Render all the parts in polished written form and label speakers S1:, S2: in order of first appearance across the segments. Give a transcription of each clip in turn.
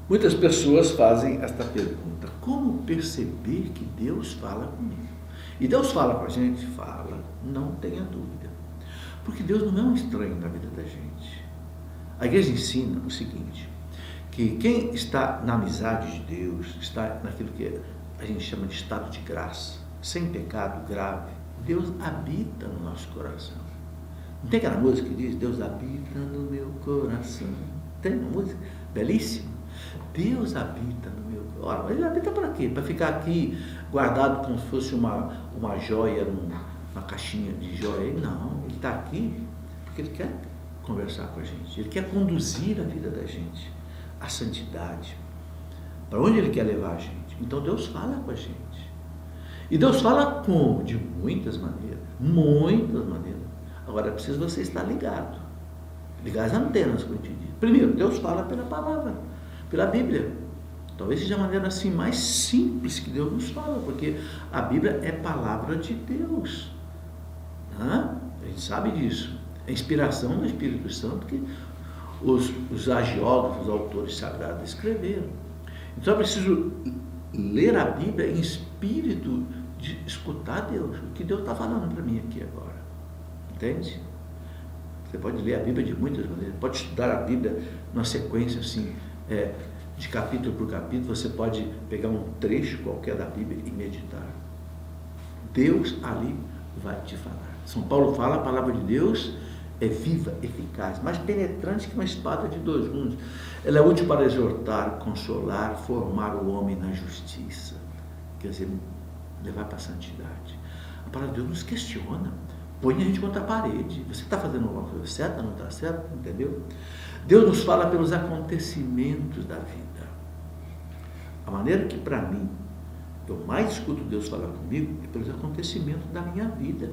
S1: Muitas pessoas fazem esta pergunta: como perceber que Deus fala comigo? E Deus fala com a gente? Fala, não tenha dúvida. Porque Deus não é um estranho na vida da gente. A igreja ensina o seguinte, que quem está na amizade de Deus, está naquilo que a gente chama de estado de graça, sem pecado grave, Deus habita no nosso coração. Não tem aquela música que diz, Deus habita no meu coração? Tem uma música belíssima. Deus habita no meu coração. Ora, ele habita para quê? Para ficar aqui guardado como se fosse uma joia, uma caixinha de joia? Não, ele está aqui porque ele quer conversar com a gente. Ele quer conduzir a vida da gente à santidade. Para onde ele quer levar a gente? Então Deus fala com a gente. E Deus fala como? De muitas maneiras. Muitas maneiras. Agora é preciso você estar ligado. Ligar as antenas, como eu te disse. Primeiro, Deus fala pela palavra, pela Bíblia. Talvez seja a maneira assim mais simples que Deus nos fala, porque a Bíblia é palavra de Deus. A gente sabe disso. É inspiração do Espírito Santo que os agiógrafos, os autores sagrados escreveram. Então é preciso ler a Bíblia em espírito de escutar Deus, o que Deus está falando para mim aqui agora. Entende? Você pode ler a Bíblia de muitas maneiras, pode estudar a Bíblia numa sequência assim, de capítulo por capítulo, você pode pegar um trecho qualquer da Bíblia e meditar. Deus ali vai te falar. São Paulo fala, a palavra de Deus é viva, eficaz, mais penetrante que uma espada de dois gumes. Ela é útil para exortar, consolar, formar o homem na justiça. Quer dizer, levar para a santidade. A palavra de Deus nos questiona, põe a gente contra a parede. Você está fazendo alguma coisa certa, não está certo? Entendeu? Deus nos fala pelos acontecimentos da vida. A maneira que, para mim, eu mais escuto Deus falar comigo é pelos acontecimentos da minha vida.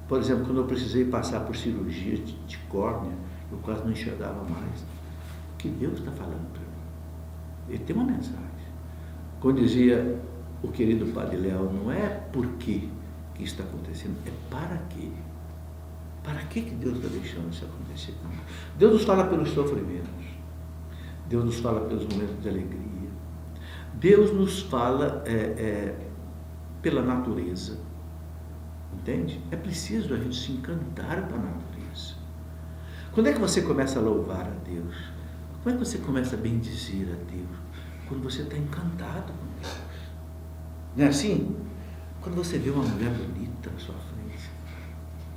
S1: Por exemplo, quando eu precisei passar por cirurgia de córnea, eu quase não enxergava mais. O que Deus está falando para mim? Ele tem uma mensagem. Quando dizia o querido Padre Léo, não é por que está acontecendo, é para quê? Para que Deus está deixando isso acontecer? Deus nos fala pelos sofrimentos. Deus nos fala pelos momentos de alegria. Deus nos fala pela natureza. Entende? É preciso a gente se encantar com a natureza. Quando é que você começa a louvar a Deus? Como é que você começa a bendizer a Deus? Quando você está encantado com Deus. Não é assim? Quando você vê uma mulher bonita na sua frente,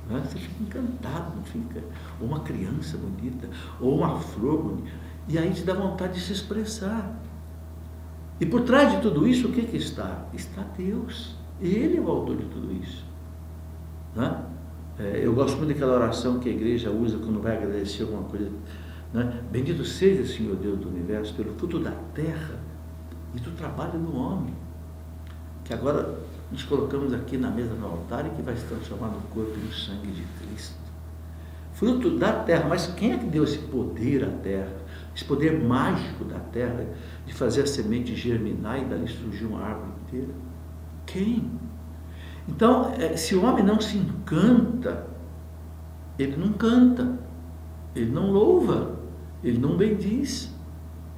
S1: não é? Você fica encantado, não fica? Ou uma criança bonita, ou uma flor bonita. E aí te dá vontade de se expressar. E por trás de tudo isso, o que está? Está Deus. Ele é o autor de tudo isso. Né? Eu gosto muito daquela oração que a igreja usa quando vai agradecer alguma coisa. Né? Bendito seja, Senhor Deus do Universo, pelo fruto da terra e do trabalho do homem, que agora nos colocamos aqui na mesa do altar e que vai se transformar no corpo e no sangue de Cristo. Fruto da terra, mas quem é que deu esse poder à terra? Esse poder mágico da terra de fazer a semente germinar e dali surgir uma árvore inteira? Quem? Então, se o homem não se encanta, ele não canta, ele não louva, ele não bendiz,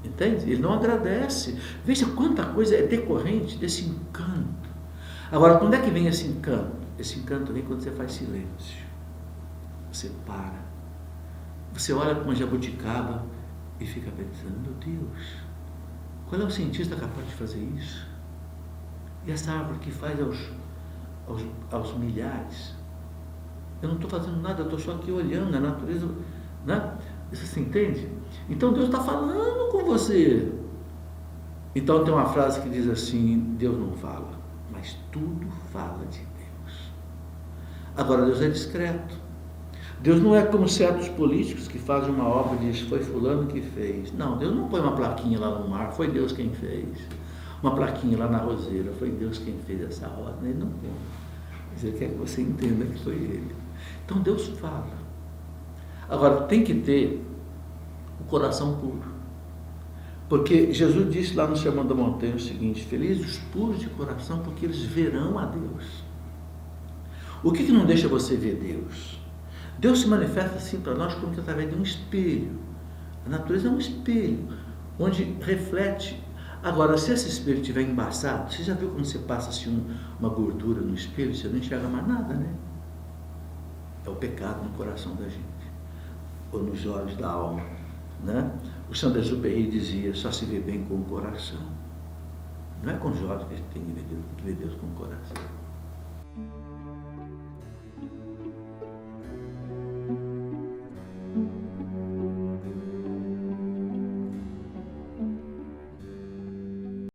S1: entende? Ele não agradece. Veja quanta coisa é decorrente desse encanto. Agora, quando é que vem esse encanto? Esse encanto vem quando você faz silêncio. Você para. Você olha para uma jabuticaba e fica pensando, meu Deus, qual é o cientista capaz de fazer isso? E essa árvore que faz aos milhares? Eu não estou fazendo nada, eu estou só aqui olhando a natureza, né? Você se entende? Então Deus está falando com você. Então tem uma frase que diz assim, Deus não fala, mas tudo fala de Deus. Agora Deus é discreto. Deus não é como certos políticos que fazem uma obra e dizem, foi fulano que fez. Não, Deus não põe uma plaquinha lá no mar, foi Deus quem fez. Uma plaquinha lá na roseira, foi Deus quem fez essa obra. Ele não põe. Mas Ele quer que você entenda que foi Ele. Então Deus fala. Agora, tem que ter o coração puro. Porque Jesus disse lá no Sermão da Montanha o seguinte, felizes os puros de coração, porque eles verão a Deus. O que não deixa você ver Deus? Deus se manifesta assim para nós como que através de um espelho. A natureza é um espelho. onde reflete. Agora, se esse espelho estiver embaçado, você já viu quando você passa assim uma gordura no espelho, você não enxerga mais nada, né? É o pecado no coração da gente, ou nos olhos da alma, né? O Saint-Exupéry dizia, só se vê bem com o coração. Não é com os olhos que a gente tem que ver Deus com o coração.